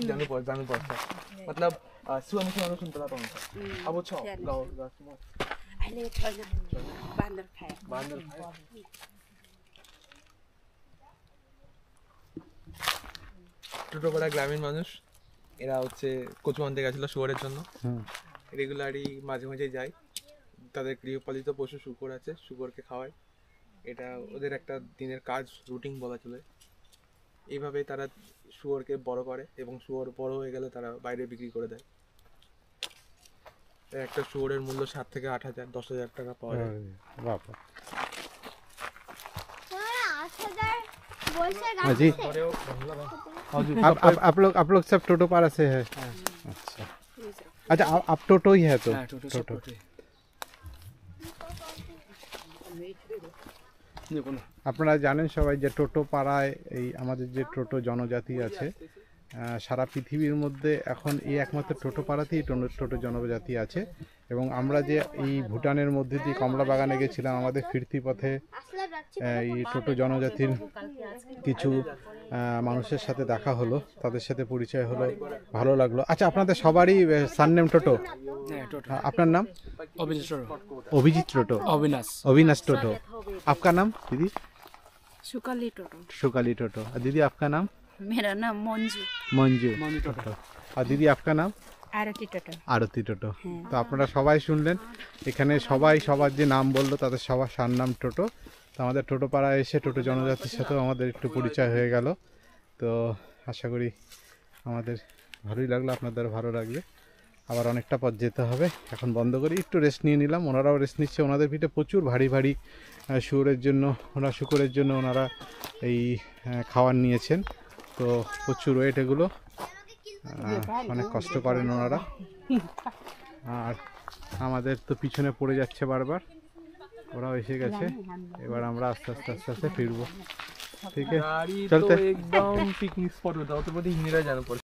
जानू पर्छ मतलब सुहानी सुहानो सुन्तला पाउँछ अब छ गाउँमा अहिले छैन बान्दर खाए টোটোপাড়া গ্রামীণ মানুষ এরা হচ্ছে কচু আনতে গেছিল শুয়োরের জন্য রেগুলারই মাঝে মাঝে যায় তাদের গৃহপালিত পশু শূকর আছে শূকরকে খাওয়ায় এটা ওদের একটা দিনের কাজ রুটিন বলা চলে এইভাবে তারা শুয়োরকে বড় করে এবং শুয়োর বড় হয়ে গেলে তারা বাইরে বিক্রি করে দেয় একটা শুয়োরের মূল্য 7 থেকে 8,000 10,000 টাকা পাওয়া যায় বাবা जी आप लोग सब टोटो पारा से है अच्छा अच्छा आप टोटो ही है तो टोटो আপনারা জানেন সবাই যে টোটো পাড়ায় এই আমাদের যে টোটো জনজাতি আছে সারা পৃথিবীর মধ্যে এখন এই একমাত্র টোটো পাড়াতেই টোটো জনজাতি আছে এবং আমরা যে এই ভুটানের মধ্যে দিয়ে কমলা বাগানে গেছিলাম আমাদের ফিরতি পথে এই টোটো জনজাতির কিছু মানুষের সাথে দেখা হলো তাদের সাথে পরিচয় হলো ভালো লাগলো আচ্ছা আপনাদের সবারই সারনেম টোটো আপনার নাম অভিজিৎ টোটো अविनाश टोटो आपका नाम दीदी सुकाली टोटो और दीदी आपका नाम मेरा नाम मंजू टोटो और दीदी आपका नाम आरती टोटो তো আপনারা সবাই শুনলেন এখানে সবাই সবার যে নাম বললো তাদের সবার সার নাম টোটো তো আমাদের টোটো পাড়ায় এসে টোটো জনজাতির সাথেও আমাদের একটু পরিচয় হয়ে গেল তো আশা করি আমাদের ভালোই লাগলো আপনাদের ভালো লাগবে আবার অনেকটা পথ যেতে হবে এখন বন্ধ করি একটু রেস্ট নিয়ে নিলাম ওনারাও রেস্ট নিচ্ছে ওনাদের পিঠে প্রচুর ভারী ভারী শুকরের জন্য ওনারা এই খাবার নিয়েছেন তো প্রচুর ওয়েট এগুলো অনেক কষ্ট করেন ওনারা আর আমাদের তো পিছনে পড়ে যাচ্ছে বারবার ওরাও এসে গেছে এবার আমরা আস্তে আস্তে ফিরবো ঠিক আছে চলতে एकदम पिकनिक स्पॉट होता है तो हिंदी जाना पड़ता